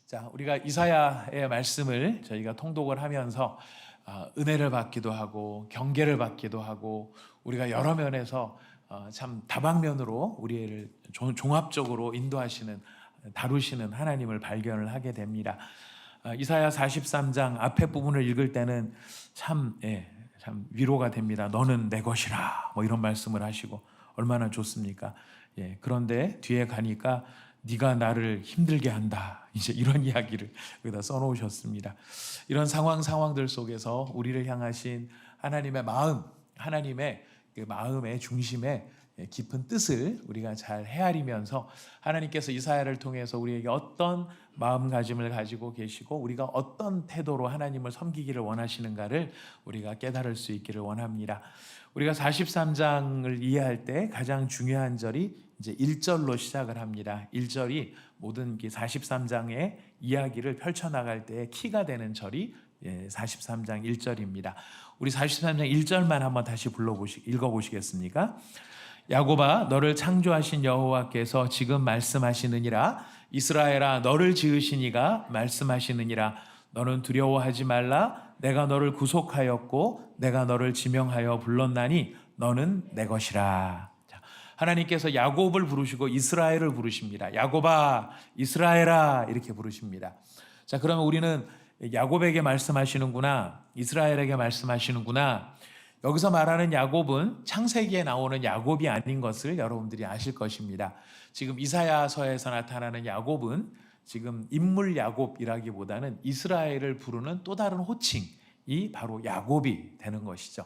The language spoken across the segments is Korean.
자, 우리가 이사야의 말씀을 저희가 통독을 하면서 은혜를 받기도 하고 경계를 받기도 하고 우리가 여러 면에서 참 다방면으로 우리를 종합적으로 인도하시는 다루시는 하나님을 발견을 하게 됩니다. 이사야 43장 앞에 부분을 읽을 때는 참 위로가 됩니다. 너는 내 것이라 뭐 이런 말씀을 하시고 얼마나 좋습니까? 그런데 뒤에 가니까 네가 나를 힘들게 한다. 이제 이런 이야기를 여기다 써놓으셨습니다. 이런 상황들 속에서 우리를 향하신 하나님의 마음, 하나님의 그 마음의 중심에 깊은 뜻을 우리가 잘 헤아리면서 하나님께서 이사야를 통해서 우리에게 어떤 마음가짐을 가지고 계시고 우리가 어떤 태도로 하나님을 섬기기를 원하시는가를 우리가 깨달을 수 있기를 원합니다. 우리가 43장을 이해할 때 가장 중요한 절이 이제 1절로 시작을 합니다. 1절이 모든 43장의 이야기를 펼쳐나갈 때 키가 되는 절이 43장 1절입니다. 우리 43장 1절만 한번 다시 읽어보시겠습니까? 야곱아 너를 창조하신 여호와께서 지금 말씀하시느니라. 이스라엘아 너를 지으신 이가 말씀하시느니라. 너는 두려워하지 말라. 내가 너를 구속하였고 내가 너를 지명하여 불렀나니 너는 내 것이라. 하나님께서 야곱을 부르시고 이스라엘을 부르십니다. 야곱아 이스라엘아 이렇게 부르십니다. 자, 그러면 우리는 야곱에게 말씀하시는구나, 이스라엘에게 말씀하시는구나. 여기서 말하는 야곱은 창세기에 나오는 야곱이 아닌 것을 여러분들이 아실 것입니다. 지금 이사야서에서 나타나는 야곱은 지금 인물 야곱이라기보다는 이스라엘을 부르는 또 다른 호칭이 바로 야곱이 되는 것이죠.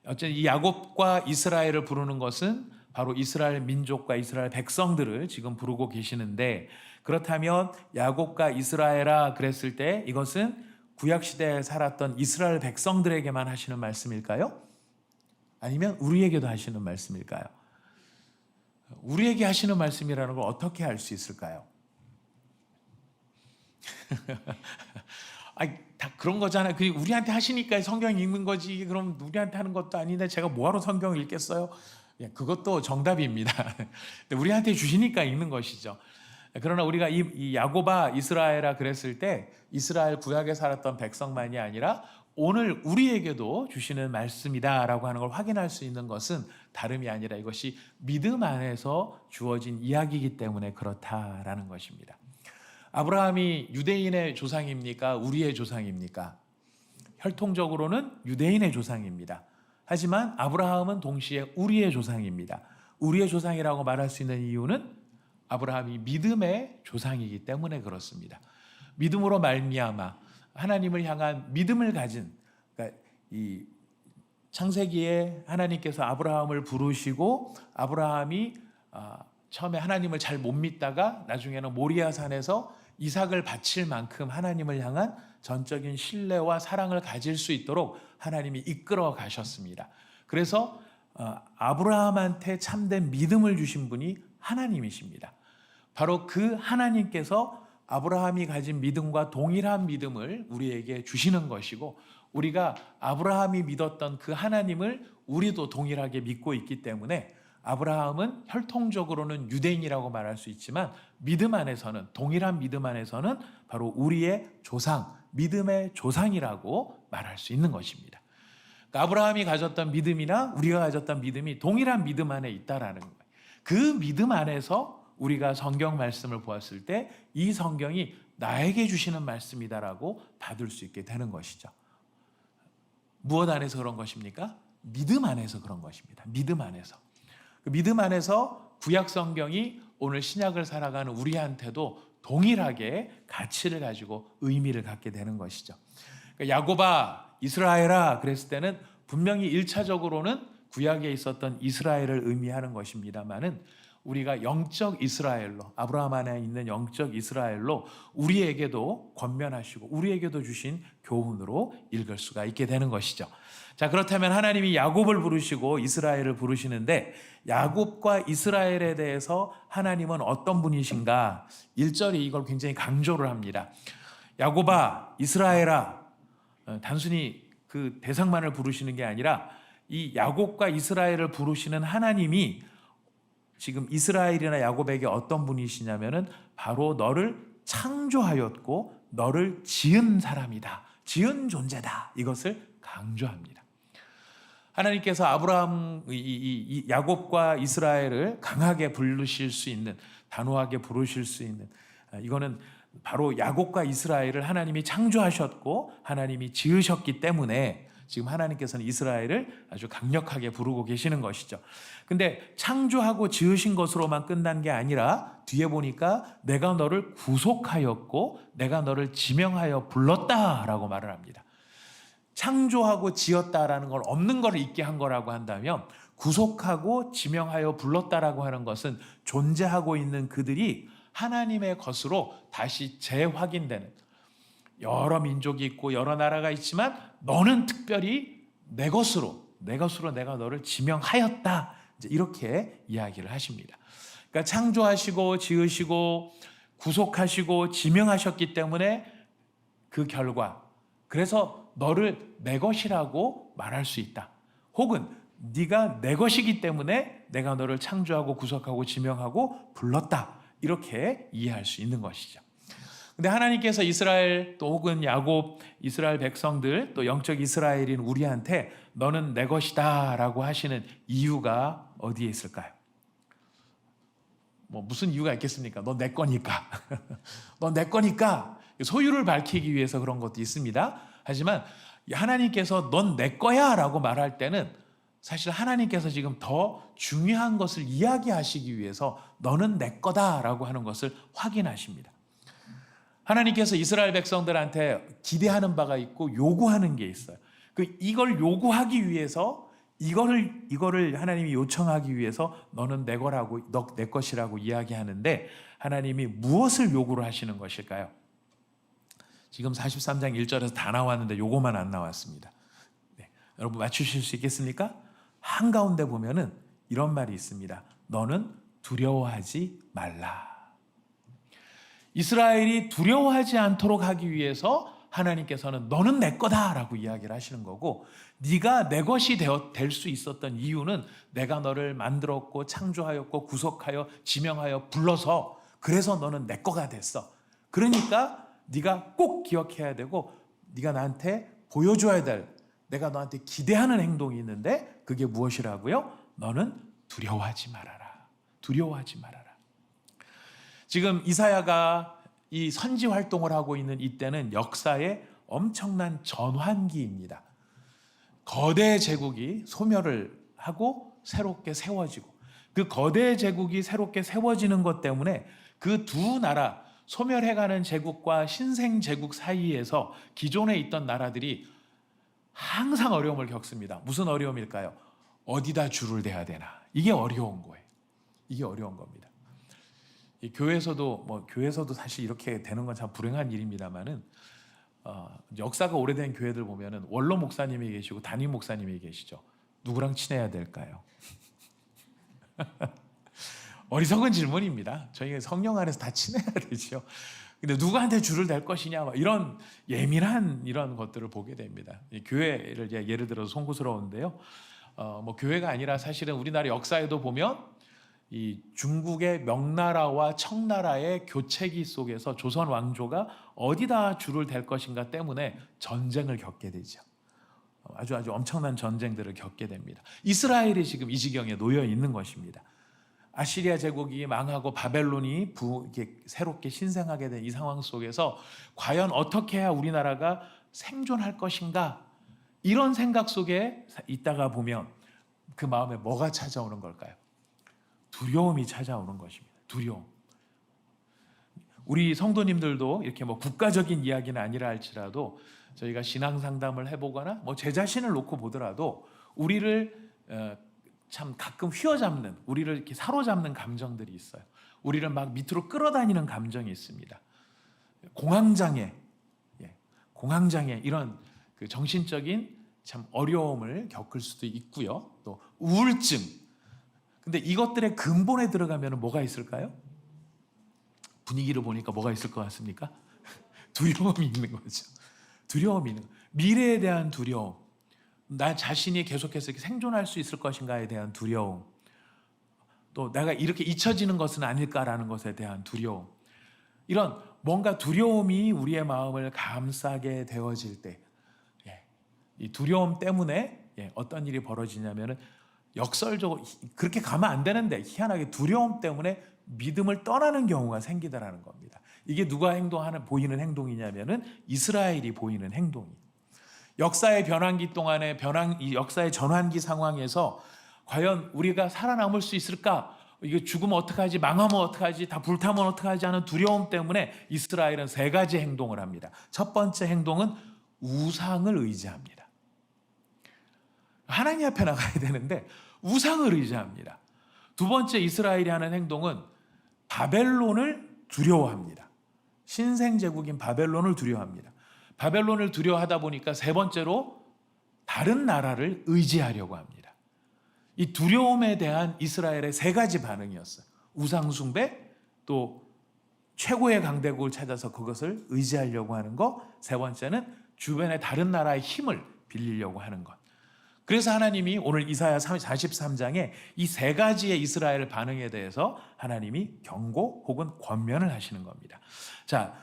어쨌든 이 야곱과 이스라엘을 부르는 것은 바로 이스라엘 민족과 이스라엘 백성들을 지금 부르고 계시는데, 그렇다면 야곱과 이스라엘아 그랬을 때 이것은 구약시대에 살았던 이스라엘 백성들에게만 하시는 말씀일까요? 아니면 우리에게도 하시는 말씀일까요? 우리에게 하시는 말씀이라는 걸 어떻게 알 수 있을까요? 다 그런 거잖아요. 우리한테 하시니까 성경 읽는 거지. 그럼 우리한테 하는 것도 아닌데 제가 뭐하러 성경을 읽겠어요? 그것도 정답입니다. 우리한테 주시니까 읽는 것이죠. 그러나 우리가 이 야곱아 이스라엘아 그랬을 때 이스라엘 구약에 살았던 백성만이 아니라 오늘 우리에게도 주시는 말씀이다라고 하는 걸 확인할 수 있는 것은 다름이 아니라 이것이 믿음 안에서 주어진 이야기이기 때문에 그렇다라는 것입니다. 아브라함이 유대인의 조상입니까? 우리의 조상입니까? 혈통적으로는 유대인의 조상입니다. 하지만 아브라함은 동시에 우리의 조상입니다. 우리의 조상이라고 말할 수 있는 이유는 아브라함이 믿음의 조상이기 때문에 그렇습니다. 믿음으로 말미암아 하나님을 향한 믿음을 가진, 그러니까 이 창세기에 하나님께서 아브라함을 부르시고 아브라함이 처음에 하나님을 잘 못 믿다가 나중에는 모리아 산에서 이삭을 바칠 만큼 하나님을 향한 전적인 신뢰와 사랑을 가질 수 있도록 하나님이 이끌어 가셨습니다. 그래서 아브라함한테 참된 믿음을 주신 분이 하나님이십니다. 바로 그 하나님께서 아브라함이 가진 믿음과 동일한 믿음을 우리에게 주시는 것이고, 우리가 아브라함이 믿었던 그 하나님을 우리도 동일하게 믿고 있기 때문에 아브라함은 혈통적으로는 유대인이라고 말할 수 있지만 믿음 안에서는, 동일한 믿음 안에서는 바로 우리의 조상, 믿음의 조상이라고 말할 수 있는 것입니다. 그러니까 아브라함이 가졌던 믿음이나 우리가 가졌던 믿음이 동일한 믿음 안에 있다라는 거예요. 그 믿음 안에서 우리가 성경 말씀을 보았을 때 이 성경이 나에게 주시는 말씀이다라고 받을 수 있게 되는 것이죠. 무엇 안에서 그런 것입니까? 믿음 안에서 그런 것입니다. 믿음 안에서. 그 믿음 안에서 구약 성경이 오늘 신약을 살아가는 우리한테도 동일하게 가치를 가지고 의미를 갖게 되는 것이죠. 그러니까 야곱아 이스라엘아 그랬을 때는 분명히 1차적으로는 구약에 있었던 이스라엘을 의미하는 것입니다만은 우리가 영적 이스라엘로, 아브라함 안에 있는 영적 이스라엘로 우리에게도 권면하시고 우리에게도 주신 교훈으로 읽을 수가 있게 되는 것이죠. 자, 그렇다면 하나님이 야곱을 부르시고 이스라엘을 부르시는데 야곱과 이스라엘에 대해서 하나님은 어떤 분이신가? 1절이 이걸 굉장히 강조를 합니다. 야곱아 이스라엘아, 단순히 그 대상만을 부르시는 게 아니라 이 야곱과 이스라엘을 부르시는 하나님이 지금 이스라엘이나 야곱에게 어떤 분이시냐면은 바로 너를 창조하였고 너를 지은 사람이다. 지은 존재다. 이것을 강조합니다. 하나님께서 아브라함, 야곱과 이스라엘을 강하게 부르실 수 있는, 단호하게 부르실 수 있는, 이거는 바로 야곱과 이스라엘을 하나님이 창조하셨고 하나님이 지으셨기 때문에 지금 하나님께서는 이스라엘을 아주 강력하게 부르고 계시는 것이죠. 근데 창조하고 지으신 것으로만 끝난 게 아니라 뒤에 보니까 내가 너를 구속하였고 내가 너를 지명하여 불렀다라고 말을 합니다. 창조하고 지었다라는 걸 없는 걸 있게 한 거라고 한다면 구속하고 지명하여 불렀다라고 하는 것은 존재하고 있는 그들이 하나님의 것으로 다시 재확인되는, 여러 민족이 있고 여러 나라가 있지만 너는 특별히 내 것으로 내가 너를 지명하였다. 이제 이렇게 이야기를 하십니다. 그러니까 창조하시고 지으시고 구속하시고 지명하셨기 때문에 그 결과, 그래서 너를 내 것이라고 말할 수 있다. 혹은 네가 내 것이기 때문에 내가 너를 창조하고 구속하고 지명하고 불렀다. 이렇게 이해할 수 있는 것이죠. 근데 하나님께서 이스라엘 또 혹은 야곱, 이스라엘 백성들 또 영적 이스라엘인 우리한테 너는 내 것이다 라고 하시는 이유가 어디에 있을까요? 뭐 무슨 이유가 있겠습니까? 너 내 거니까. 너 내 거니까. 소유를 밝히기 위해서 그런 것도 있습니다. 하지만 하나님께서 넌 내 거야 라고 말할 때는 사실 하나님께서 지금 더 중요한 것을 이야기하시기 위해서 너는 내 거다라고 하는 것을 확인하십니다. 하나님께서 이스라엘 백성들한테 기대하는 바가 있고 요구하는 게 있어요. 이걸 요구하기 위해서 이거를 하나님이 요청하기 위해서 너는 내 거라고, 너 내 것이라고 이야기하는데 하나님이 무엇을 요구를 하시는 것일까요? 지금 43장 1절에서 다 나왔는데 요거만 안 나왔습니다. 네, 여러분 맞추실 수 있겠습니까? 한가운데 보면은 이런 말이 있습니다. 너는 두려워하지 말라. 이스라엘이 두려워하지 않도록 하기 위해서 하나님께서는 너는 내 거다라고 이야기를 하시는 거고, 네가 내 것이 될 수 있었던 이유는 내가 너를 만들었고 창조하였고 구속하여 지명하여 불러서 그래서 너는 내 거가 됐어. 그러니까 네가 꼭 기억해야 되고 네가 나한테 보여줘야 될, 내가 너한테 기대하는 행동이 있는데 그게 무엇이라고요? 너는 두려워하지 말아라. 두려워하지 말아라. 지금 이사야가 이 선지 활동을 하고 있는 이때는 역사의 엄청난 전환기입니다. 거대 제국이 소멸을 하고 새롭게 세워지고, 그 거대 제국이 새롭게 세워지는 것 때문에 그 두 나라, 소멸해가는 제국과 신생 제국 사이에서 기존에 있던 나라들이 항상 어려움을 겪습니다. 무슨 어려움일까요? 어디다 줄을 대야 되나? 이게 어려운 거예요. 이게 어려운 겁니다. 교회에서도 사실 이렇게 되는 건 참 불행한 일입니다만은 역사가 오래된 교회들 보면은 원로 목사님이 계시고 담임 목사님이 계시죠. 누구랑 친해야 될까요? 어리석은 질문입니다. 저희가 성령 안에서 다 친해야 되죠. 근데 누구한테 줄을 댈 것이냐, 이런 예민한 이런 것들을 보게 됩니다. 교회를 예를 들어서 송구스러운데요. 교회가 아니라 사실은 우리나라 역사에도 보면 이 중국의 명나라와 청나라의 교체기 속에서 조선 왕조가 어디다 줄을 댈 것인가 때문에 전쟁을 겪게 되죠. 아주 엄청난 전쟁들을 겪게 됩니다. 이스라엘이 지금 이 지경에 놓여 있는 것입니다. 아시리아 제국이 망하고 바벨론이 이렇게 새롭게 신생하게 된 이 상황 속에서 과연 어떻게 해야 우리나라가 생존할 것인가, 이런 생각 속에 있다가 보면 그 마음에 뭐가 찾아오는 걸까요? 두려움이 찾아오는 것입니다. 두려움. 우리 성도님들도 이렇게 국가적인 이야기는 아니라 할지라도 저희가 신앙 상담을 해보거나 제 자신을 놓고 보더라도 우리를 참 가끔 휘어잡는, 우리를 이렇게 사로잡는 감정들이 있어요. 우리를 막 밑으로 끌어다니는 감정이 있습니다. 공황장애 이런 그 정신적인 참 어려움을 겪을 수도 있고요. 또 우울증. 근데 이것들의 근본에 들어가면 뭐가 있을까요? 분위기를 보니까 뭐가 있을 것 같습니까? 두려움이 있는 거죠. 두려움이 있는 거예요. 미래에 대한 두려움, 나 자신이 계속해서 이렇게 생존할 수 있을 것인가에 대한 두려움, 또 내가 이렇게 잊혀지는 것은 아닐까라는 것에 대한 두려움, 이런 뭔가 두려움이 우리의 마음을 감싸게 되어질 때, 이 두려움 때문에 어떤 일이 벌어지냐면은 역설적으로 그렇게 가면 안 되는데 희한하게 두려움 때문에 믿음을 떠나는 경우가 생기더라는 겁니다. 이게 누가 보이는 행동이냐면은 이스라엘이 보이는 행동이. 역사의 변환기 동안에 이 역사의 전환기 상황에서 과연 우리가 살아남을 수 있을까? 이거 죽으면 어떡하지? 망하면 어떡하지? 다 불타면 어떡하지? 하는 두려움 때문에 이스라엘은 세 가지 행동을 합니다. 첫 번째 행동은 우상을 의지합니다. 하나님 앞에 나가야 되는데 우상을 의지합니다. 두 번째 이스라엘이 하는 행동은 바벨론을 두려워합니다. 신생제국인 바벨론을 두려워합니다. 바벨론을 두려워하다 보니까 세 번째로 다른 나라를 의지하려고 합니다. 이 두려움에 대한 이스라엘의 세 가지 반응이었어요. 우상숭배, 또 최고의 강대국을 찾아서 그것을 의지하려고 하는 것, 세 번째는 주변의 다른 나라의 힘을 빌리려고 하는 것. 그래서 하나님이 오늘 이사야 43장에 이 세 가지의 이스라엘 반응에 대해서 하나님이 경고 혹은 권면을 하시는 겁니다. 자,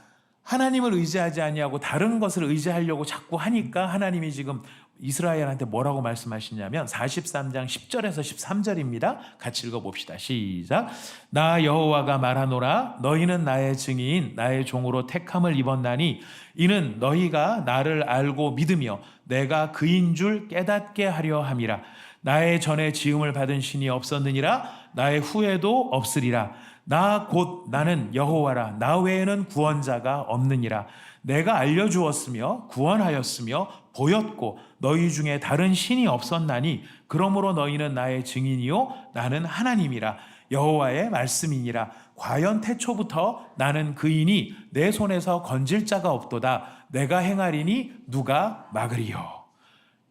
하나님을 의지하지 아니하고 다른 것을 의지하려고 자꾸 하니까 하나님이 지금 이스라엘한테 뭐라고 말씀하시냐면 43장 10절에서 13절입니다. 같이 읽어봅시다. 시작. 나 여호와가 말하노라. 너희는 나의 증인 나의 종으로 택함을 입었나니 이는 너희가 나를 알고 믿으며 내가 그인 줄 깨닫게 하려 함이라. 나의 전에 지음을 받은 신이 없었느니라. 나의 후에도 없으리라. 나 곧 나는 여호와라. 나 외에는 구원자가 없느니라. 내가 알려주었으며 구원하였으며 보였고 너희 중에 다른 신이 없었나니 그러므로 너희는 나의 증인이요 나는 하나님이라. 여호와의 말씀이니라. 과연 태초부터 나는 그이니 내 손에서 건질 자가 없도다. 내가 행하리니 누가 막으리요.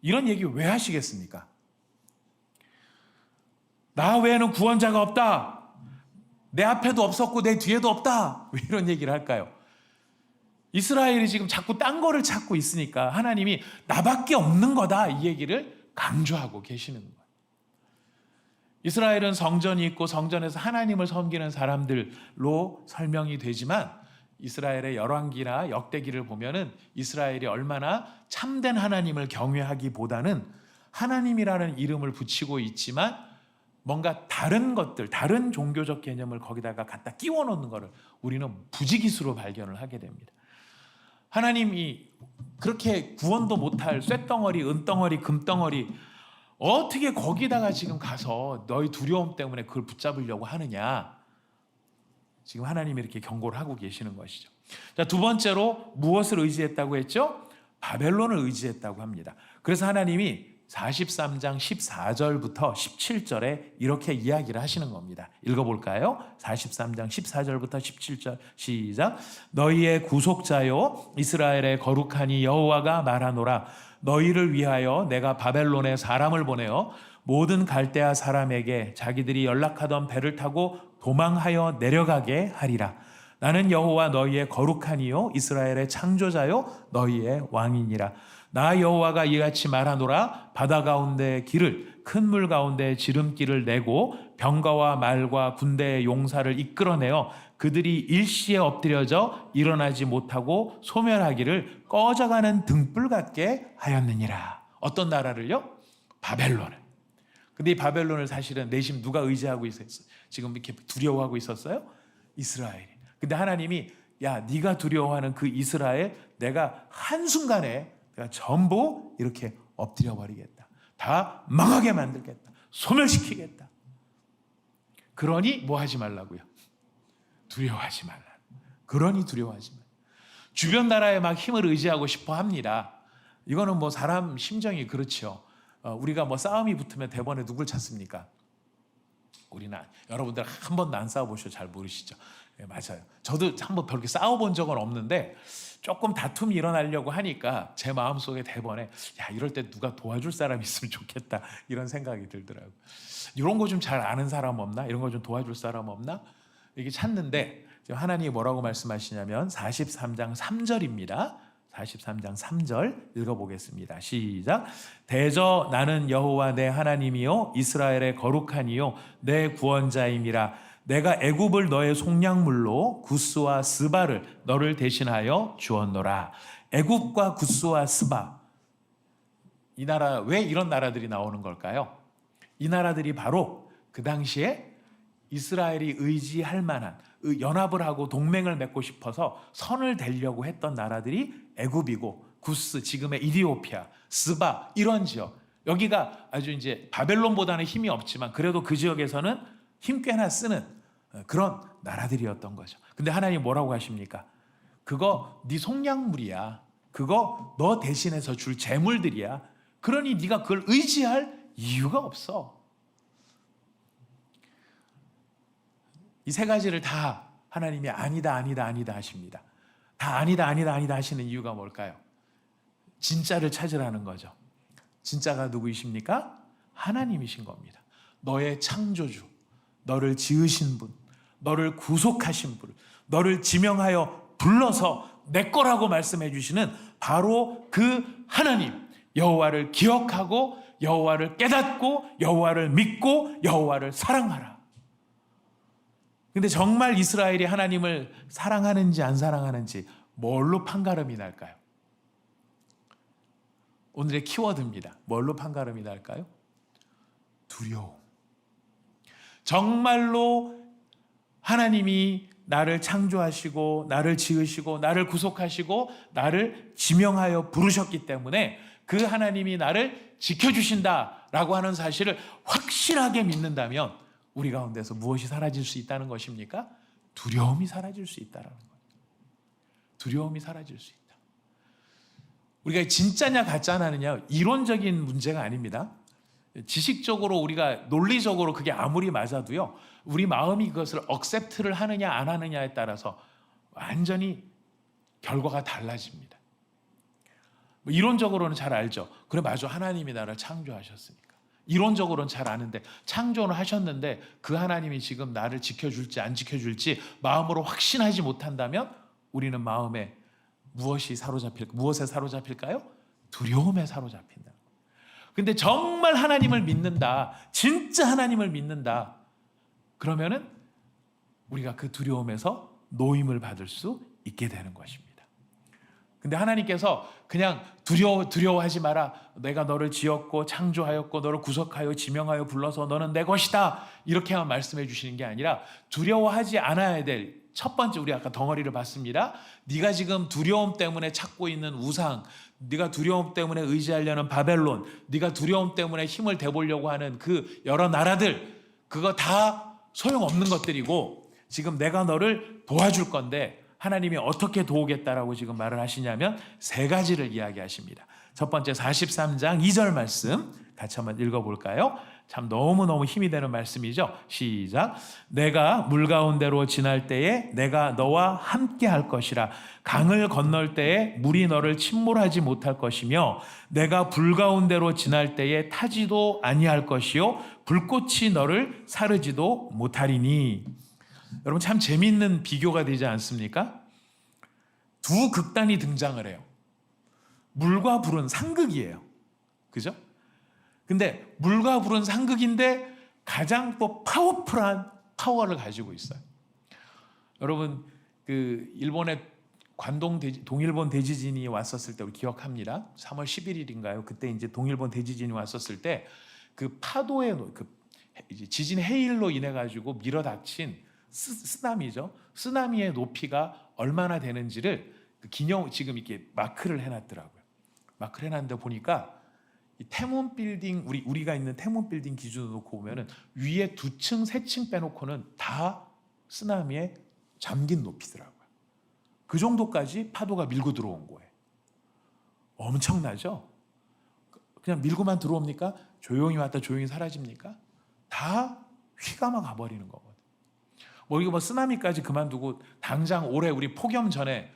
이런 얘기 왜 하시겠습니까? 나 외에는 구원자가 없다. 내 앞에도 없었고 내 뒤에도 없다. 왜 이런 얘기를 할까요? 이스라엘이 지금 자꾸 딴 거를 찾고 있으니까 하나님이 나밖에 없는 거다 이 얘기를 강조하고 계시는 거예요. 이스라엘은 성전이 있고 성전에서 하나님을 섬기는 사람들로 설명이 되지만 이스라엘의 열왕기나 역대기를 보면은 이스라엘이 얼마나 참된 하나님을 경외하기보다는 하나님이라는 이름을 붙이고 있지만 뭔가 다른 것들, 다른 종교적 개념을 거기다가 갖다 끼워 놓는 것을 우리는 부지기수로 발견을 하게 됩니다. 하나님이 그렇게 구원도 못할 쇳덩어리, 은덩어리, 금덩어리 어떻게 거기다가 지금 가서 너희 두려움 때문에 그걸 붙잡으려고 하느냐. 지금 하나님이 이렇게 경고를 하고 계시는 것이죠. 자, 두 번째로 무엇을 의지했다고 했죠? 바벨론을 의지했다고 합니다. 그래서 하나님이 43장 14절부터 17절에 이렇게 이야기를 하시는 겁니다. 읽어볼까요? 43장 14절부터 17절 시작. 너희의 구속자요 이스라엘의 거룩하니 여호와가 말하노라. 너희를 위하여 내가 바벨론에 사람을 보내어 모든 갈대아 사람에게 자기들이 연락하던 배를 타고 도망하여 내려가게 하리라. 나는 여호와 너희의 거룩하니요 이스라엘의 창조자요 너희의 왕이니라. 나 여호와가 이같이 말하노라. 바다 가운데 길을 큰 물 가운데 지름길을 내고 병거와 말과 군대의 용사를 이끌어내어 그들이 일시에 엎드려져 일어나지 못하고 소멸하기를 꺼져가는 등불 같게 하였느니라. 어떤 나라를요? 바벨론을. 근데 이 바벨론을 사실은 내심 누가 의지하고 있었어요? 지금 이렇게 두려워하고 있었어요? 이스라엘이. 근데 하나님이 야, 네가 두려워하는 그 이스라엘 내가 한순간에 내가 전부 이렇게 엎드려 버리겠다. 다 망하게 만들겠다. 소멸시키겠다. 그러니 뭐 하지 말라고요? 두려워하지 말라. 그러니 두려워하지 말라. 주변 나라에 막 힘을 의지하고 싶어 합니다. 이거는 뭐 사람 심정이 그렇죠. 우리가 뭐 싸움이 붙으면 대번에 누굴 찾습니까? 우리는 여러분들 한 번도 안 싸워보셔서 잘 모르시죠. 네, 맞아요. 저도 한번 그렇게 싸워본 적은 없는데 조금 다툼이 일어나려고 하니까 제 마음속에 대번에 야 이럴 때 누가 도와줄 사람 있으면 좋겠다 이런 생각이 들더라고요. 이런 거 좀 잘 아는 사람 없나? 이런 거 좀 도와줄 사람 없나? 이렇게 찾는데 하나님이 뭐라고 말씀하시냐면 43장 3절입니다. 43장 3절 읽어보겠습니다. 시작. 대저 나는 여호와 내 하나님이요 이스라엘의 거룩하니요 내 구원자임이라. 내가 애굽을 너의 속량물로 구스와 스바를 너를 대신하여 주었노라. 애굽과 구스와 스바, 이 나라, 왜 이런 나라들이 나오는 걸까요? 이 나라들이 바로 그 당시에 이스라엘이 의지할 만한, 연합을 하고 동맹을 맺고 싶어서 선을 대려고 했던 나라들이 애굽이고, 구스, 지금의 이디오피아, 스바, 이런 지역, 여기가 아주 이제 바벨론보다는 힘이 없지만 그래도 그 지역에서는 힘 꽤나 쓰는 그런 나라들이었던 거죠. 근데 하나님 뭐라고 하십니까? 그거 네 속량물이야. 그거 너 대신해서 줄 재물들이야. 그러니 네가 그걸 의지할 이유가 없어. 이 세 가지를 다 하나님이 아니다, 아니다, 아니다 하십니다. 다 아니다, 아니다, 아니다 하시는 이유가 뭘까요? 진짜를 찾으라는 거죠. 진짜가 누구이십니까? 하나님이신 겁니다. 너의 창조주, 너를 지으신 분, 너를 구속하신 분, 너를 지명하여 불러서 내 거라고 말씀해 주시는 바로 그 하나님, 여호와를 기억하고 여호와를 깨닫고 여호와를 믿고 여호와를 사랑하라. 근데 정말 이스라엘이 하나님을 사랑하는지 안 사랑하는지 뭘로 판가름이 날까요? 오늘의 키워드입니다. 뭘로 판가름이 날까요? 두려움. 정말로 하나님이 나를 창조하시고 나를 지으시고 나를 구속하시고 나를 지명하여 부르셨기 때문에 그 하나님이 나를 지켜주신다라고 하는 사실을 확실하게 믿는다면 우리 가운데서 무엇이 사라질 수 있다는 것입니까? 두려움이 사라질 수 있다는 거예요. 두려움이 사라질 수 있다. 우리가 진짜냐 가짜냐느냐 이론적인 문제가 아닙니다. 지식적으로 우리가 논리적으로 그게 아무리 맞아도요, 우리 마음이 그것을 억셉트를 하느냐 안 하느냐에 따라서 완전히 결과가 달라집니다. 이론적으로는 잘 알죠. 그래, 맞아, 하나님이 나를 창조하셨으니까. 이론적으로는 잘 아는데, 창조는 하셨는데 그 하나님이 지금 나를 지켜줄지 안 지켜줄지 마음으로 확신하지 못한다면 우리는 마음에 무엇에 사로잡힐까요? 두려움에 사로잡힌다. 근데 정말 하나님을 믿는다, 진짜 하나님을 믿는다, 그러면은 우리가 그 두려움에서 노임을 받을 수 있게 되는 것입니다. 근데 하나님께서 그냥 두려워하지 마라, 내가 너를 지었고 창조하였고 너를 구속하여 지명하여 불러서 너는 내 것이다, 이렇게만 말씀해 주시는 게 아니라 두려워하지 않아야 될 첫 번째, 우리 아까 덩어리를 봤습니다. 네가 지금 두려움 때문에 찾고 있는 우상, 네가 두려움 때문에 의지하려는 바벨론, 네가 두려움 때문에 힘을 대보려고 하는 그 여러 나라들, 그거 다 소용없는 것들이고 지금 내가 너를 도와줄 건데 하나님이 어떻게 도우겠다라고 지금 말을 하시냐면 세 가지를 이야기하십니다. 첫 번째 43장 2절 말씀 같이 한번 읽어볼까요? 참 너무너무 힘이 되는 말씀이죠. 시작. 내가 물 가운데로 지날 때에 내가 너와 함께 할 것이라. 강을 건널 때에 물이 너를 침몰하지 못할 것이며 내가 불 가운데로 지날 때에 타지도 아니할 것이요 불꽃이 너를 사르지도 못하리니. 여러분, 참 재미있는 비교가 되지 않습니까? 두 극단이 등장을 해요. 물과 불은 상극이에요. 그죠? 근데 물과 불은 상극인데 가장 또 파워풀한 파워를 가지고 있어요. 여러분, 그 일본의 동일본 대지진이 왔었을 때 우리 기억합니다. 3월 11일인가요? 그때 이제 동일본 대지진이 왔었을 때 그 파도의 지진 해일로 인해 가지고 밀어닥친 쓰나미죠. 쓰나미의 높이가 얼마나 되는지를 지금 이렇게 마크를 해놨더라고요. 마크를 해놨는데 보니까 이 태문 빌딩, 우리가 있는 태문 빌딩 기준으로 놓고 보면은 위에 2층, 3층 빼놓고는 다 쓰나미에 잠긴 높이더라고요. 그 정도까지 파도가 밀고 들어온 거예요. 엄청나죠? 그냥 밀고만 들어옵니까? 조용히 왔다 조용히 사라집니까? 다 휘감아 가버리는 거거든요. 이거 쓰나미까지 그만두고 당장 올해 우리 폭염 전에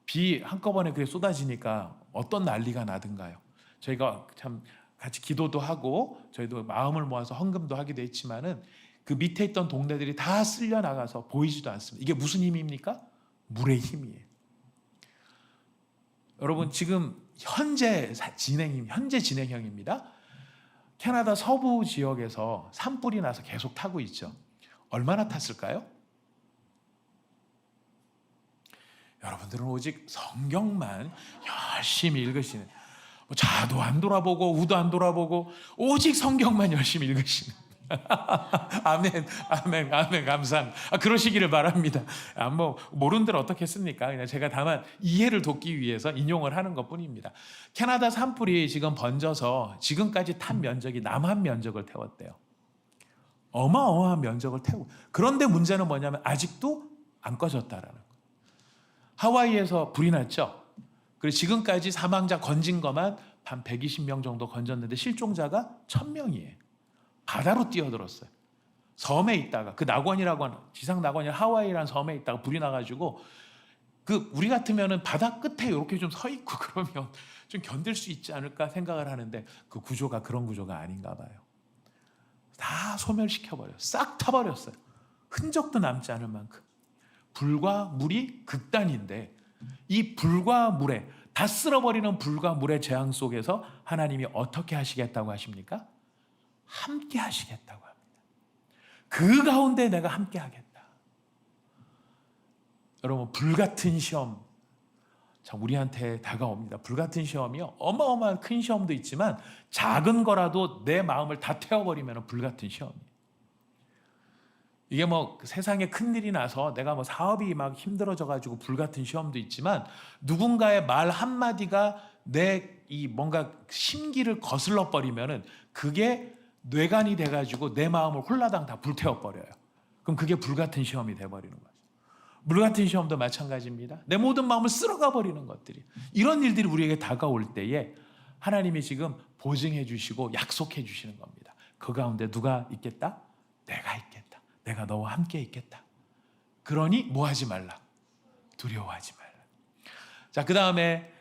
비 한꺼번에 그게 쏟아지니까 어떤 난리가 나든가요? 저희가 참 같이 기도도 하고 저희도 마음을 모아서 헌금도 하기도 했지만은 그 밑에 있던 동네들이 다 쓸려 나가서 보이지도 않습니다. 이게 무슨 힘입니까? 물의 힘이에요. 여러분, 지금 현재 진행형입니다. 캐나다 서부 지역에서 산불이 나서 계속 타고 있죠. 얼마나 탔을까요? 여러분들은 오직 성경만 열심히 읽으시는, 좌도 안 돌아보고 우도 안 돌아보고 오직 성경만 열심히 읽으시는 아멘, 아멘, 아멘, 감사합니다. 그러시기를 바랍니다. 모르는 대로 어떻겠습니까? 그냥 제가 다만 이해를 돕기 위해서 인용을 하는 것뿐입니다. 캐나다 산불이 지금 번져서 지금까지 탄 면적이 남한 면적을 태웠대요. 어마어마한 면적을 태우고, 그런데 문제는 뭐냐면 아직도 안 꺼졌다라는 거예요. 하와이에서 불이 났죠. 그리고 지금까지 사망자 건진 것만 한 120명 정도 건졌는데 실종자가 1000명이에요. 바다로 뛰어들었어요. 섬에 있다가, 그 낙원이라고 하는, 지상 낙원이 하와이라는 섬에 있다가 불이 나가지고, 우리 같으면은 바다 끝에 이렇게 좀 서 있고 그러면 좀 견딜 수 있지 않을까 생각을 하는데, 그 구조가 그런 구조가 아닌가 봐요. 다 소멸시켜버려요. 싹 타버렸어요. 흔적도 남지 않을 만큼. 불과 물이 극단인데, 이 불과 물에, 다 쓸어버리는 불과 물의 재앙 속에서 하나님이 어떻게 하시겠다고 하십니까? 함께 하시겠다고 합니다. 그 가운데 내가 함께 하겠다. 여러분, 불같은 시험 참 우리한테 다가옵니다. 불같은 시험이요, 어마어마한 큰 시험도 있지만 작은 거라도 내 마음을 다 태워버리면 불같은 시험이에요. 이게 세상에 큰일이 나서 내가 사업이 막 힘들어져가지고 불같은 시험도 있지만, 누군가의 말 한마디가 내 이 뭔가 심기를 거슬러 버리면은 그게 뇌관이 돼가지고 내 마음을 홀라당 다 불태워버려요. 그럼 그게 불같은 시험이 돼버리는 거죠. 물같은 시험도 마찬가지입니다. 내 모든 마음을 쓸어가 버리는 것들이, 이런 일들이 우리에게 다가올 때에 하나님이 지금 보증해 주시고 약속해 주시는 겁니다. 그 가운데 누가 있겠다? 내가 있겠다. 내가 너와 함께 있겠다. 그러니 뭐하지 말라? 두려워하지 말라. 자, 그 다음에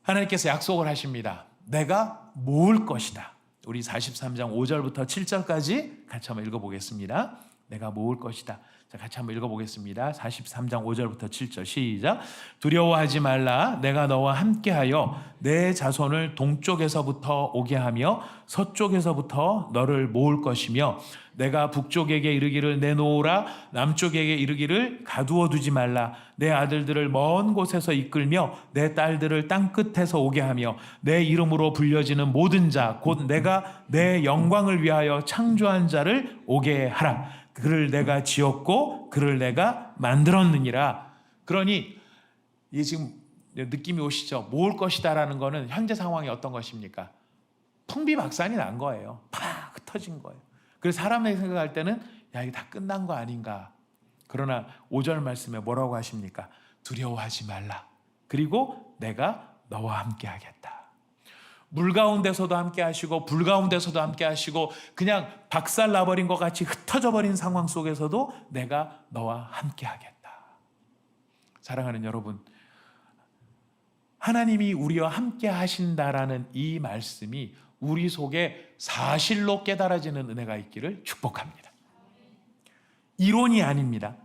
하나님께서 약속을 하십니다. 내가 모을 것이다. 우리 43장 5절부터 7절까지 같이 한번 읽어보겠습니다. 내가 모을 것이다. 자, 같이 한번 읽어보겠습니다. 43장 5절부터 7절 시작. 두려워하지 말라. 내가 너와 함께하여 내 자손을 동쪽에서부터 오게 하며 서쪽에서부터 너를 모을 것이며, 내가 북쪽에게 이르기를 내놓으라, 남쪽에게 이르기를 가두어 두지 말라. 내 아들들을 먼 곳에서 이끌며 내 딸들을 땅끝에서 오게 하며, 내 이름으로 불려지는 모든 자 곧 내가 내 영광을 위하여 창조한 자를 오게 하라. 그를 내가 지었고 그를 내가 만들었느니라. 그러니 이게 지금 느낌이 오시죠? 모을 것이다라는 거는 현재 상황이 어떤 것입니까? 풍비박산이 난 거예요. 팍 흩어진 거예요. 그래서 사람이 생각할 때는 야, 이게 다 끝난 거 아닌가. 그러나 5절 말씀에 뭐라고 하십니까? 두려워하지 말라. 그리고 내가 너와 함께 하겠다. 물 가운데서도 함께 하시고 불 가운데서도 함께 하시고, 그냥 박살 나버린 것 같이 흩어져 버린 상황 속에서도 내가 너와 함께 하겠다. 사랑하는 여러분, 하나님이 우리와 함께 하신다라는 이 말씀이 우리 속에 사실로 깨달아지는 은혜가 있기를 축복합니다. 이론이 아닙니다.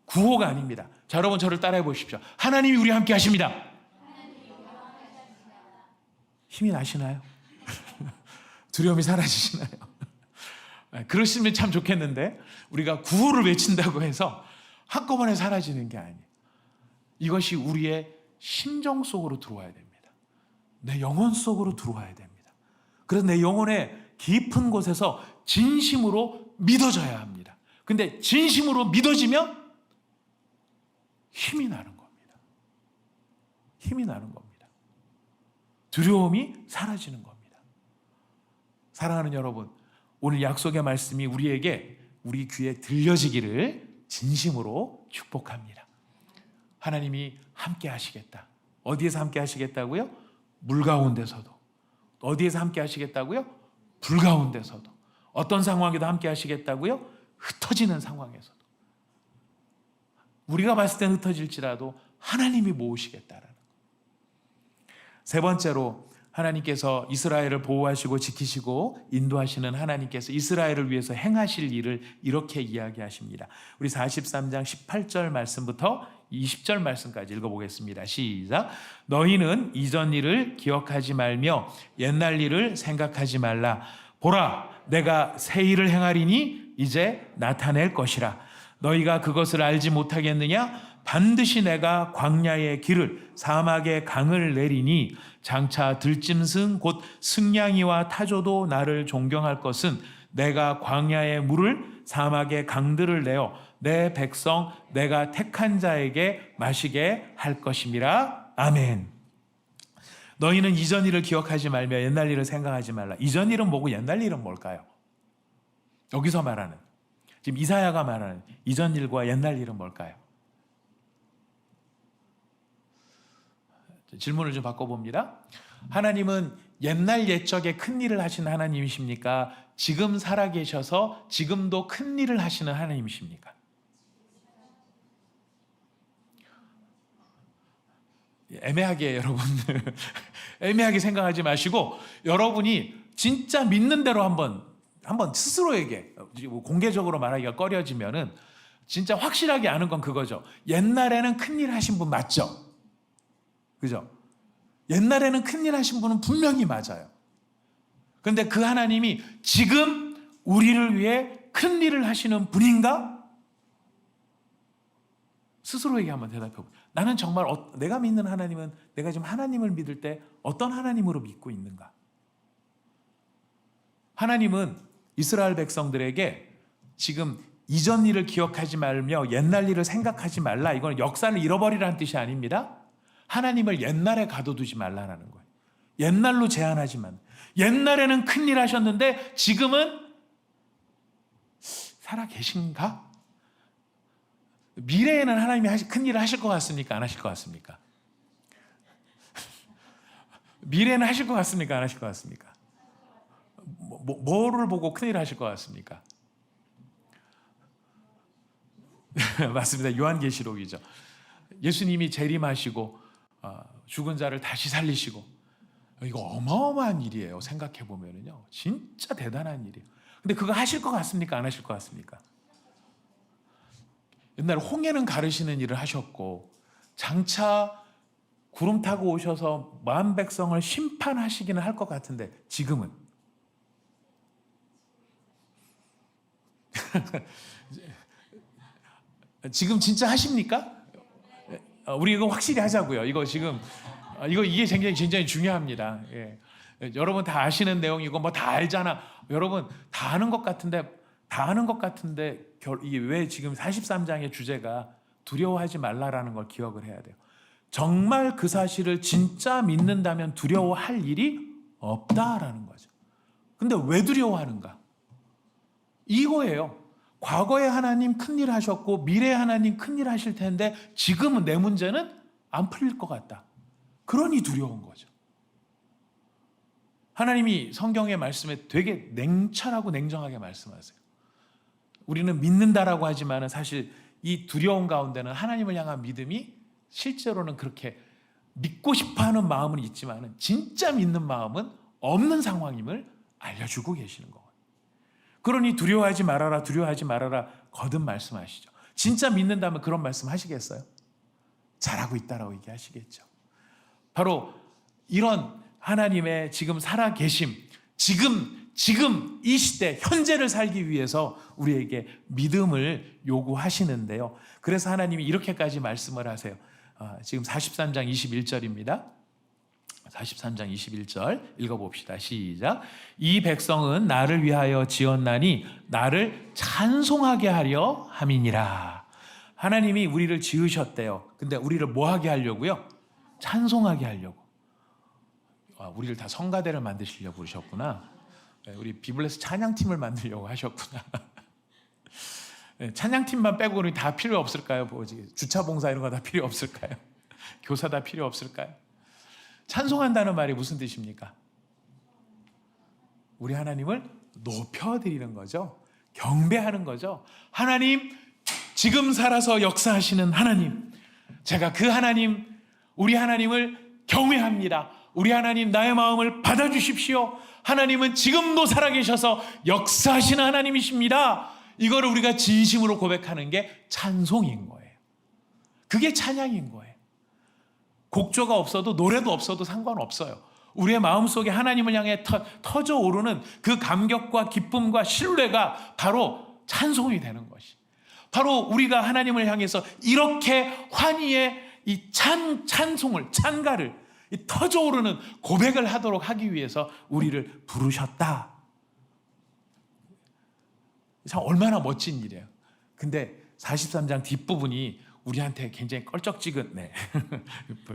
구호가 아닙니다. 자, 여러분 저를 따라해 보십시오. 하나님이 우리와 함께 하십니다. 힘이 나시나요? 두려움이 사라지시나요? 그러시면 참 좋겠는데, 우리가 구호를 외친다고 해서 한꺼번에 사라지는 게 아니에요. 이것이 우리의 심정 속으로 들어와야 됩니다. 내 영혼 속으로 들어와야 됩니다. 그래서 내 영혼의 깊은 곳에서 진심으로 믿어져야 합니다. 근데 진심으로 믿어지면 힘이 나는 겁니다. 힘이 나는 겁니다. 두려움이 사라지는 겁니다. 사랑하는 여러분, 오늘 약속의 말씀이 우리에게, 우리 귀에 들려지기를 진심으로 축복합니다. 하나님이 함께 하시겠다. 어디에서 함께 하시겠다고요? 물 가운데서도. 어디에서 함께 하시겠다고요? 불 가운데서도. 어떤 상황에도 함께 하시겠다고요? 흩어지는 상황에서도. 우리가 봤을 땐 흩어질지라도 하나님이 모으시겠다라는 것. 세 번째로, 하나님께서 이스라엘을 보호하시고 지키시고 인도하시는 하나님께서 이스라엘을 위해서 행하실 일을 이렇게 이야기하십니다. 우리 43장 18절 말씀부터 20절 말씀까지 읽어보겠습니다. 시작. 너희는 이전 일을 기억하지 말며 옛날 일을 생각하지 말라. 보라, 내가 새 일을 행하리니 이제 나타낼 것이라. 너희가 그것을 알지 못하겠느냐? 반드시 내가 광야의 길을 사막의 강을 내리니 장차 들짐승 곧 승냥이와 타조도 나를 존경할 것은 내가 광야의 물을 사막의 강들을 내어 내 백성 내가 택한 자에게 마시게 할 것임이라. 아멘. 너희는 이전 일을 기억하지 말며 옛날 일을 생각하지 말라. 이전 일은 뭐고 옛날 일은 뭘까요? 여기서 말하는, 지금 이사야가 말하는 이전 일과 옛날 일은 뭘까요? 질문을 좀 바꿔봅니다. 하나님은 옛날 옛적에 큰 일을 하시는 하나님이십니까? 지금 살아계셔서 지금도 큰 일을 하시는 하나님이십니까? 애매하게 여러분 애매하게 생각하지 마시고 여러분이 진짜 믿는 대로 한번 스스로에게 공개적으로 말하기가 꺼려지면은 진짜 확실하게 아는 건 그거죠. 옛날에는 큰일 하신 분 맞죠? 그죠? 옛날에는 큰일 하신 분은 분명히 맞아요. 그런데 그 하나님이 지금 우리를 위해 큰일을 하시는 분인가? 스스로에게 한번 대답해 보세요. 나는 정말 내가 믿는 하나님은, 내가 지금 하나님을 믿을 때 어떤 하나님으로 믿고 있는가? 하나님은 이스라엘 백성들에게 지금 이전 일을 기억하지 말며 옛날 일을 생각하지 말라, 이건 역사를 잃어버리라는 뜻이 아닙니다. 하나님을 옛날에 가둬두지 말라는 거예요. 옛날로 제한하지만, 옛날에는 큰일 하셨는데 지금은 살아 계신가? 미래에는 하나님이 큰일을 하실 것 같습니까? 안 하실 것 같습니까? 미래에는 하실 것 같습니까? 안 하실 것 같습니까? 뭐를 보고 큰일을 하실 것 같습니까? 맞습니다. 요한계시록이죠. 예수님이 재림하시고 죽은 자를 다시 살리시고, 이거 어마어마한 일이에요. 생각해 보면은요, 진짜 대단한 일이에요. 근데 그거 하실 것 같습니까? 안 하실 것 같습니까? 옛날에 홍해는 가르시는 일을 하셨고, 장차 구름 타고 오셔서 만 백성을 심판하시기는 할 것 같은데 지금은 지금 진짜 하십니까? 우리 이거 확실히 하자고요. 이거 지금 이게 굉장히 중요합니다. 예. 여러분 다 아시는 내용이고 뭐 다 알잖아. 여러분 다 아는 것 같은데 이게 왜 지금 43장의 주제가 두려워하지 말라라는 걸 기억을 해야 돼요. 정말 그 사실을 진짜 믿는다면 두려워할 일이 없다라는 거죠. 근데 왜 두려워하는가? 이거예요. 과거에 하나님 큰일 하셨고 미래에 하나님 큰일 하실 텐데 지금은 내 문제는 안 풀릴 것 같다. 그러니 두려운 거죠. 하나님이 성경의 말씀에 되게 냉철하고 냉정하게 말씀하세요. 우리는 믿는다라고 하지만 사실 이 두려움 가운데는 하나님을 향한 믿음이 실제로는 그렇게 믿고 싶어하는 마음은 있지만 진짜 믿는 마음은 없는 상황임을 알려주고 계시는 거예요. 그러니 두려워하지 말아라, 두려워하지 말아라 거듭 말씀하시죠. 진짜 믿는다면 그런 말씀 하시겠어요? 잘하고 있다라고 얘기하시겠죠. 바로 이런 하나님의 지금 살아계심, 지금 이 시대 현재를 살기 위해서 우리에게 믿음을 요구하시는데요. 그래서 하나님이 이렇게까지 말씀을 하세요. 지금 43장 21절입니다. 43장 21절 읽어봅시다. 시작. 이 백성은 나를 위하여 지었나니 나를 찬송하게 하려 함이니라. 하나님이 우리를 지으셨대요. 근데 우리를 뭐 하게 하려고요? 찬송하게 하려고. 우리를 다 성가대를 만드시려고 그러셨구나. 우리 비블레스 찬양팀을 만들려고 하셨구나. 찬양팀만 빼고는 다 필요 없을까요? 주차봉사 이런 거 다 필요 없을까요? 교사 다 필요 없을까요? 찬송한다는 말이 무슨 뜻입니까? 우리 하나님을 높여드리는 거죠. 경배하는 거죠. 하나님, 지금 살아서 역사하시는 하나님, 제가 그 하나님, 우리 하나님을 경외합니다. 우리 하나님, 나의 마음을 받아주십시오. 하나님은 지금도 살아계셔서 역사하시는 하나님이십니다. 이거를 우리가 진심으로 고백하는 게 찬송인 거예요. 그게 찬양인 거예요. 곡조가 없어도 노래도 없어도 상관없어요. 우리의 마음속에 하나님을 향해 터져 오르는 그 감격과 기쁨과 신뢰가 바로 찬송이 되는 것이, 바로 우리가 하나님을 향해서 이렇게 환희의 이 찬송을, 찬가를, 이 터져오르는 고백을 하도록 하기 위해서 우리를 부르셨다. 참 얼마나 멋진 일이에요. 근데 43장 뒷부분이 우리한테 굉장히 껄쩍지근, 네.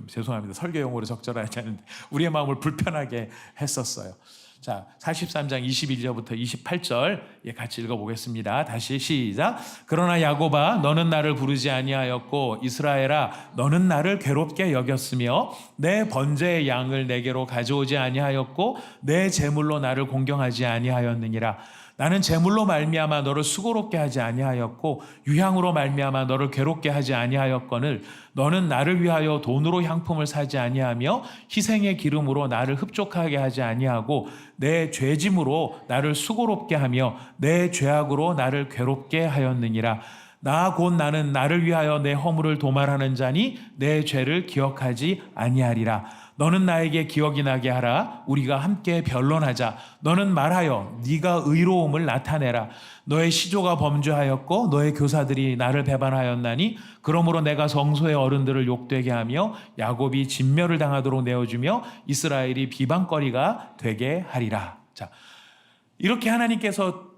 죄송합니다. 설교 용어로 적절하지 않은데 우리의 마음을 불편하게 했었어요. 자, 43장 21절부터 28절 같이 읽어보겠습니다. 다시 시작. 그러나 야곱아 너는 나를 부르지 아니하였고 이스라엘아 너는 나를 괴롭게 여겼으며 내 번제의 양을 내게로 가져오지 아니하였고 내 제물로 나를 공경하지 아니하였느니라. 나는 제물로 말미암아 너를 수고롭게 하지 아니하였고 유향으로 말미암아 너를 괴롭게 하지 아니하였거늘 너는 나를 위하여 돈으로 향품을 사지 아니하며 희생의 기름으로 나를 흡족하게 하지 아니하고 내 죄짐으로 나를 수고롭게 하며 내 죄악으로 나를 괴롭게 하였느니라. 나 곧 나는 나를 위하여 내 허물을 도말하는 자니 내 죄를 기억하지 아니하리라. 너는 나에게 기억이 나게 하라. 우리가 함께 변론하자. 너는 말하여 네가 의로움을 나타내라. 너의 시조가 범죄하였고 너의 교사들이 나를 배반하였나니 그러므로 내가 성소의 어른들을 욕되게 하며 야곱이 진멸을 당하도록 내어주며 이스라엘이 비방거리가 되게 하리라. 자, 이렇게 하나님께서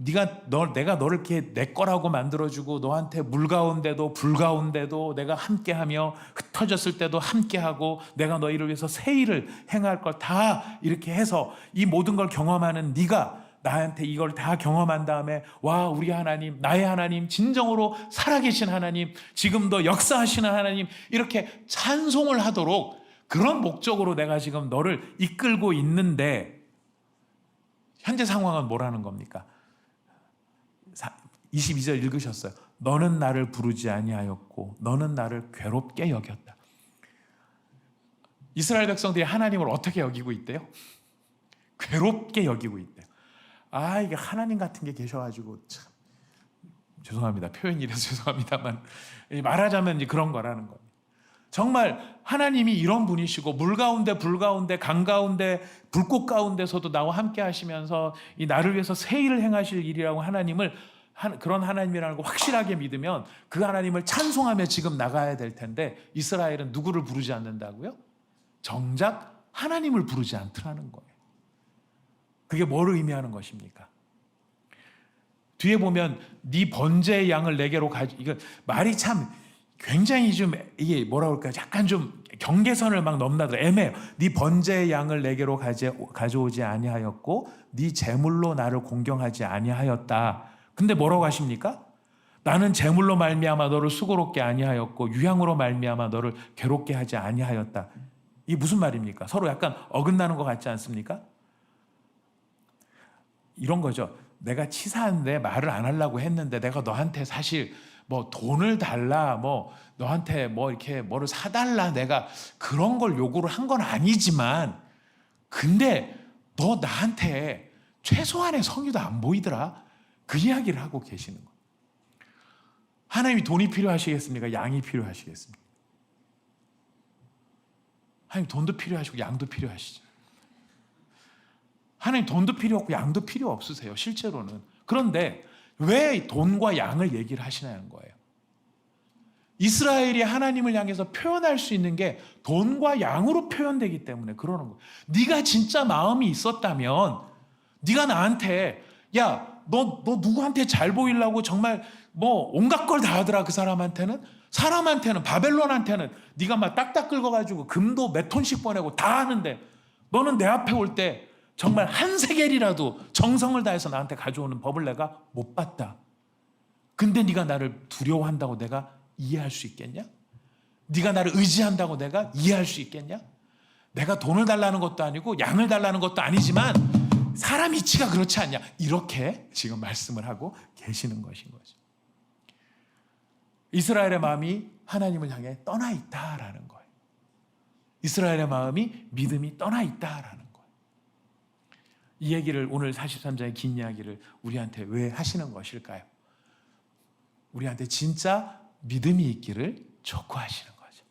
내가 너를 이렇게 내 거라고 만들어주고 너한테 물 가운데도 불 가운데도 내가 함께하며 흩어졌을 때도 함께하고 내가 너희를 위해서 새 일을 행할 걸 다 이렇게 해서 이 모든 걸 경험하는 네가 나한테 이걸 다 경험한 다음에 와 우리 하나님, 나의 하나님, 진정으로 살아계신 하나님, 지금도 역사하시는 하나님 이렇게 찬송을 하도록 그런 목적으로 내가 지금 너를 이끌고 있는데 현재 상황은 뭐라는 겁니까? 22절 읽으셨어요. 너는 나를 부르지 아니하였고 너는 나를 괴롭게 여겼다. 이스라엘 백성들이 하나님을 어떻게 여기고 있대요? 괴롭게 여기고 있대요. 이게 하나님 같은 게 계셔가지고 참 죄송합니다. 표현이라서 죄송합니다만 말하자면 이제 그런 거라는 거예요. 정말 하나님이 이런 분이시고 물 가운데 불 가운데 강 가운데 불꽃 가운데서도 나와 함께 하시면서 이 나를 위해서 새 일을 행하실 일이라고 하나님을 그런 하나님이라는 걸 확실하게 믿으면 그 하나님을 찬송하며 지금 나가야 될 텐데 이스라엘은 누구를 부르지 않는다고요? 정작 하나님을 부르지 않더라는 거예요. 그게 뭘 의미하는 것입니까? 뒤에 보면 네 번제의 양을 내게로 이거 말이 참 굉장히 좀 이게 뭐라 그럴까요? 약간 좀 경계선을 막 넘나들어 애매해요. 네 번제의 양을 내게로 가져오지 아니하였고 네 제물로 나를 공경하지 아니하였다. 근데 뭐라고 하십니까? 나는 제물로 말미암아 너를 수고롭게 아니하였고 유향으로 말미암아 너를 괴롭게 하지 아니하였다. 이게 무슨 말입니까? 서로 약간 어긋나는 것 같지 않습니까? 이런 거죠. 내가 치사한데 말을 안 하려고 했는데 내가 너한테 사실 뭐 돈을 달라, 뭐 너한테 뭐 이렇게 뭐를 사달라, 내가 그런 걸 요구를 한 건 아니지만, 근데 너 나한테 최소한의 성의도 안 보이더라. 그 이야기를 하고 계시는 거예요. 하나님이 돈이 필요하시겠습니까? 양이 필요하시겠습니까? 하나님 돈도 필요하시고 양도 필요하시죠. 하나님 돈도 필요 없고 양도 필요 없으세요, 실제로는. 그런데 왜 돈과 양을 얘기를 하시냐는 거예요. 이스라엘이 하나님을 향해서 표현할 수 있는 게 돈과 양으로 표현되기 때문에 그러는 거예요. 네가 진짜 마음이 있었다면 네가 나한테 야, 너 누구한테 잘 보이려고 정말 뭐 온갖 걸 다 하더라. 그 사람한테는 바벨론한테는 네가 막 딱딱 긁어가지고 금도 몇 톤씩 보내고 다 하는데 너는 내 앞에 올 때 정말 한 세겔이라도 정성을 다해서 나한테 가져오는 법을 내가 못 봤다. 근데 네가 나를 두려워한다고 내가 이해할 수 있겠냐? 네가 나를 의지한다고 내가 이해할 수 있겠냐? 내가 돈을 달라는 것도 아니고 양을 달라는 것도 아니지만 사람 이치가 그렇지 않냐? 이렇게 지금 말씀을 하고 계시는 것인 거죠. 이스라엘의 마음이 하나님을 향해 떠나 있다라는 거예요. 이스라엘의 마음이 믿음이 떠나 있다라는 거예요. 이 얘기를 오늘 43장의 긴 이야기를 우리한테 왜 하시는 것일까요? 우리한테 진짜 믿음이 있기를 촉구하시는 거죠.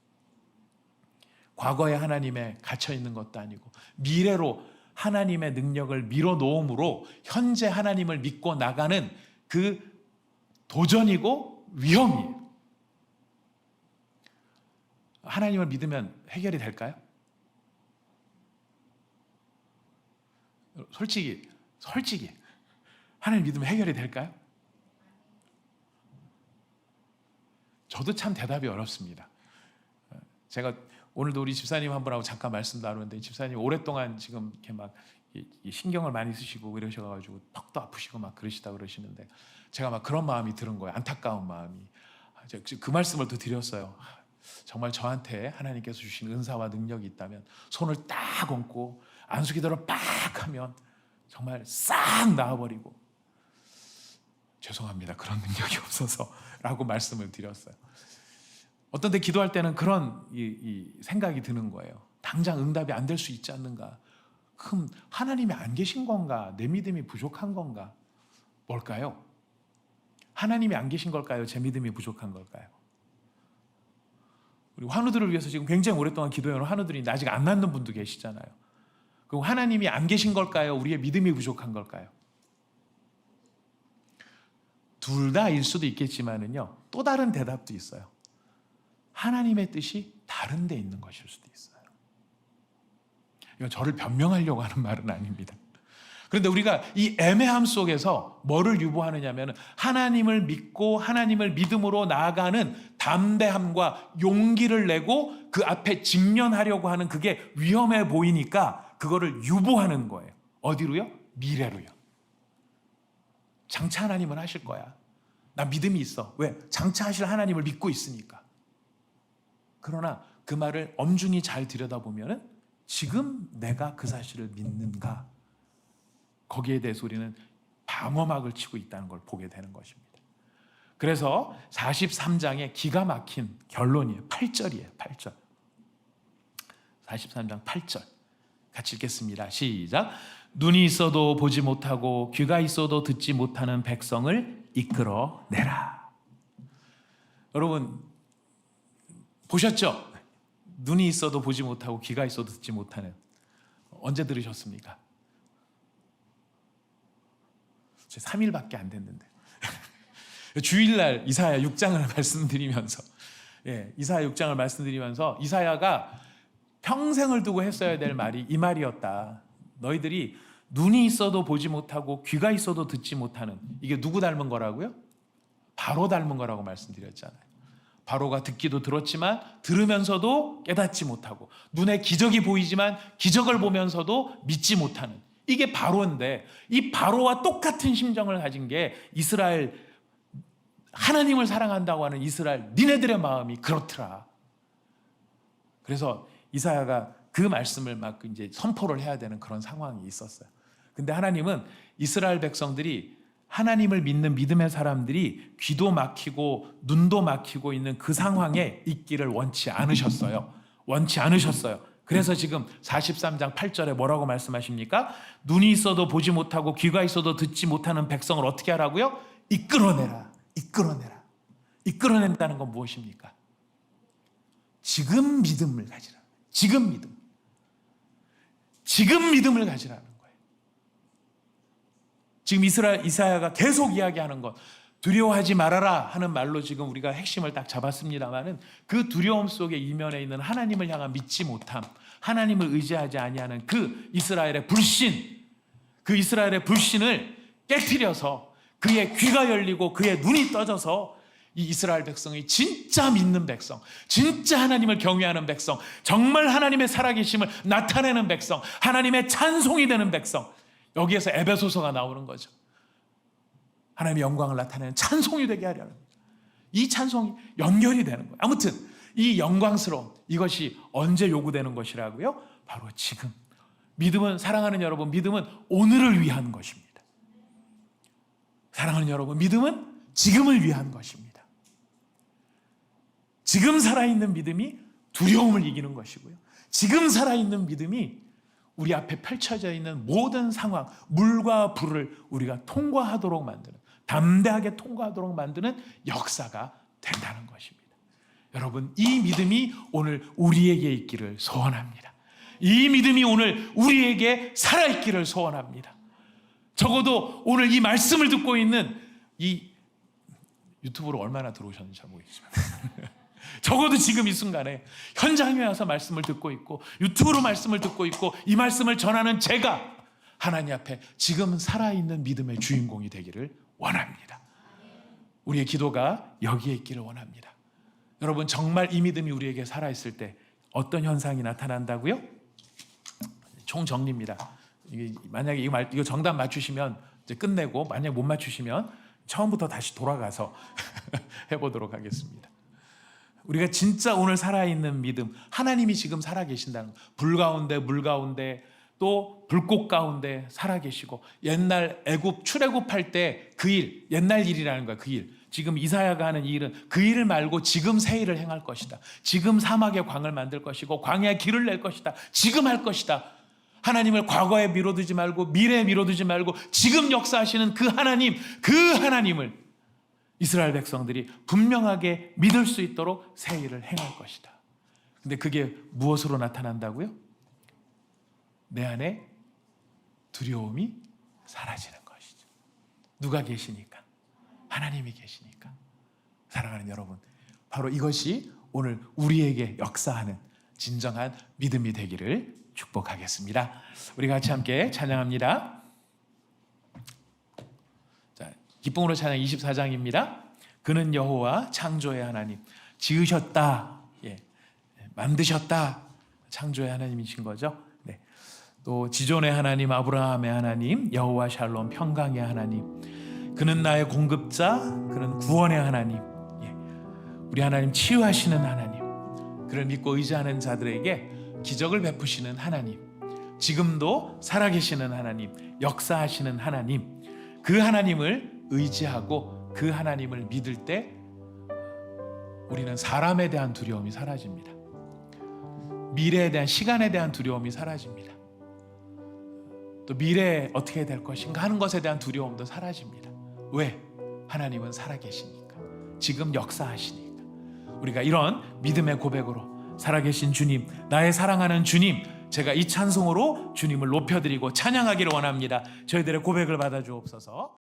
과거에 하나님에 갇혀 있는 것도 아니고 미래로 하나님의 능력을 밀어놓음으로 현재 하나님을 믿고 나가는 그 도전이고 위험이에요. 하나님을 믿으면 해결이 될까요? 솔직히 하나님 믿으면 해결이 될까요? 저도 참 대답이 어렵습니다. 제가 오늘도 우리 집사님 한 분하고 잠깐 말씀 나누는데, 집사님 오랫동안 지금 이렇게 막 신경을 많이 쓰시고 이러셔가지고 턱도 아프시고 막 그러시다 그러시는데, 제가 막 그런 마음이 드는 거예요. 안타까운 마음이. 그 말씀을 또 드렸어요. 정말 저한테 하나님께서 주신 은사와 능력이 있다면 손을 딱 얹고 안수기도를 빡 하면 정말 싹 나아버리고, 죄송합니다, 그런 능력이 없어서 라고 말씀을 드렸어요. 어떤 때 기도할 때는 그런 이 생각이 드는 거예요. 당장 응답이 안 될 수 있지 않는가? 그럼 하나님이 안 계신 건가? 내 믿음이 부족한 건가? 뭘까요? 하나님이 안 계신 걸까요? 제 믿음이 부족한 걸까요? 우리 환우들을 위해서 지금 굉장히 오랫동안 기도해온 환우들이 아직 안 낫는 분도 계시잖아요. 그럼 하나님이 안 계신 걸까요? 우리의 믿음이 부족한 걸까요? 둘 다일 수도 있겠지만은요, 또 다른 대답도 있어요. 하나님의 뜻이 다른 데 있는 것일 수도 있어요. 이건 저를 변명하려고 하는 말은 아닙니다. 그런데 우리가 이 애매함 속에서 뭐를 유보하느냐면, 하나님을 믿고 하나님을 믿음으로 나아가는 담대함과 용기를 내고 그 앞에 직면하려고 하는, 그게 위험해 보이니까 그거를 유보하는 거예요. 어디로요? 미래로요. 장차 하나님은 하실 거야. 나 믿음이 있어. 왜? 장차 하실 하나님을 믿고 있으니까. 그러나 그 말을 엄중히 잘 들여다보면 지금 내가 그 사실을 믿는가? 거기에 대해서 우리는 방어막을 치고 있다는 걸 보게 되는 것입니다. 그래서 43장의 기가 막힌 결론이에요. 8절이에요. 8절. 43장 8절. 같이 읽겠습니다. 시작. 눈이 있어도 보지 못하고 귀가 있어도 듣지 못하는 백성을 이끌어내라. 여러분 보셨죠? 눈이 있어도 보지 못하고 귀가 있어도 듣지 못하는, 언제 들으셨습니까? 3일밖에 안 됐는데 주일날 이사야 6장을 말씀드리면서, 이사야 6장을 말씀드리면서 이사야가 평생을 두고 했어야 될 말이 이 말이었다. 너희들이 눈이 있어도 보지 못하고 귀가 있어도 듣지 못하는, 이게 누구 닮은 거라고요? 바로 닮은 거라고 말씀드렸잖아요. 바로가 듣기도 들었지만 들으면서도 깨닫지 못하고, 눈에 기적이 보이지만 기적을 보면서도 믿지 못하는, 이게 바로인데, 이 바로와 똑같은 심정을 가진 게 이스라엘, 하나님을 사랑한다고 하는 이스라엘 니네들의 마음이 그렇더라. 그래서 이사야가 그 말씀을 막 이제 선포를 해야 되는 그런 상황이 있었어요. 근데 하나님은 이스라엘 백성들이, 하나님을 믿는 믿음의 사람들이 귀도 막히고 눈도 막히고 있는 그 상황에 있기를 원치 않으셨어요. 원치 않으셨어요. 그래서 지금 43장 8절에 뭐라고 말씀하십니까? 눈이 있어도 보지 못하고 귀가 있어도 듣지 못하는 백성을 어떻게 하라고요? 이끌어내라. 이끌어내라. 이끌어낸다는 건 무엇입니까? 지금 믿음을 가지라. 지금 믿음. 지금 믿음을 가지라는 거예요. 지금 이사야가 계속 이야기하는 것, 두려워하지 말아라 하는 말로 지금 우리가 핵심을 딱 잡았습니다만은, 그 두려움 속에 이면에 있는 하나님을 향한 믿지 못함, 하나님을 의지하지 아니하는 그 이스라엘의 불신, 그 이스라엘의 불신을 깨트려서 그의 귀가 열리고 그의 눈이 떠져서 이 이스라엘 백성이 진짜 믿는 백성, 진짜 하나님을 경외하는 백성, 정말 하나님의 살아계심을 나타내는 백성, 하나님의 찬송이 되는 백성, 여기에서 에베소서가 나오는 거죠. 하나님의 영광을 나타내는 찬송이 되게 하려는 거죠. 이 찬송이 연결이 되는 거예요. 아무튼 이 영광스러움, 이것이 언제 요구되는 것이라고요? 바로 지금. 믿음은, 사랑하는 여러분, 믿음은 오늘을 위한 것입니다. 사랑하는 여러분, 믿음은 지금을 위한 것입니다. 지금 살아있는 믿음이 두려움을 이기는 것이고요, 지금 살아있는 믿음이 우리 앞에 펼쳐져 있는 모든 상황, 물과 불을 우리가 통과하도록 만드는, 담대하게 통과하도록 만드는 역사가 된다는 것입니다. 여러분, 이 믿음이 오늘 우리에게 있기를 소원합니다. 이 믿음이 오늘 우리에게 살아있기를 소원합니다. 적어도 오늘 이 말씀을 듣고 있는 이 유튜브로 얼마나 들어오셨는지 잘 모르겠지만 적어도 지금 이 순간에 현장에 와서 말씀을 듣고 있고 유튜브로 말씀을 듣고 있고 이 말씀을 전하는 제가 하나님 앞에 지금 살아있는 믿음의 주인공이 되기를 원합니다. 우리의 기도가 여기에 있기를 원합니다. 여러분, 정말 이 믿음이 우리에게 살아있을 때 어떤 현상이 나타난다고요? 총정리입니다. 만약에 이거 정답 맞추시면 이제 끝내고, 만약 못 맞추시면 처음부터 다시 돌아가서 해보도록 하겠습니다. 우리가 진짜 오늘 살아있는 믿음, 하나님이 지금 살아계신다는, 불 가운데 물 가운데 또 불꽃 가운데 살아계시고, 옛날 애굽 출애굽할 때 그 일, 옛날 일이라는 거야. 그 일, 지금 이사야가 하는 이 일은 그 일을 말고 지금 새 일을 행할 것이다. 지금 사막에 광을 만들 것이고 광야에 길을 낼 것이다. 지금 할 것이다. 하나님을 과거에 미뤄두지 말고 미래에 미뤄두지 말고 지금 역사하시는 그 하나님을 이스라엘 백성들이 분명하게 믿을 수 있도록 새 일을 행할 것이다. 근데 그게 무엇으로 나타난다고요? 내 안에 두려움이 사라지는 것이죠. 누가 계시니까? 하나님이 계시니까. 사랑하는 여러분, 바로 이것이 오늘 우리에게 역사하는 진정한 믿음이 되기를 축복하겠습니다. 우리 같이 함께 찬양합니다. 자, 기쁨으로 찬양 24장입니다. 그는 여호와 창조의 하나님, 지으셨다, 만드셨다, 창조의 하나님이신 거죠. 네. 또 지존의 하나님, 아브라함의 하나님, 여호와 샬롬, 평강의 하나님, 그는 나의 공급자, 그는 구원의 하나님, 우리 하나님 치유하시는 하나님, 그를 믿고 의지하는 자들에게 기적을 베푸시는 하나님, 지금도 살아계시는 하나님, 역사하시는 하나님, 그 하나님을 의지하고 그 하나님을 믿을 때 우리는 사람에 대한 두려움이 사라집니다. 미래에 대한, 시간에 대한 두려움이 사라집니다. 또 미래에 어떻게 될 것인가 하는 것에 대한 두려움도 사라집니다. 왜? 하나님은 살아계시니까, 지금 역사하시니까. 우리가 이런 믿음의 고백으로 살아계신 주님, 나의 사랑하는 주님, 제가 이 찬송으로 주님을 높여드리고 찬양하기를 원합니다. 저희들의 고백을 받아주옵소서.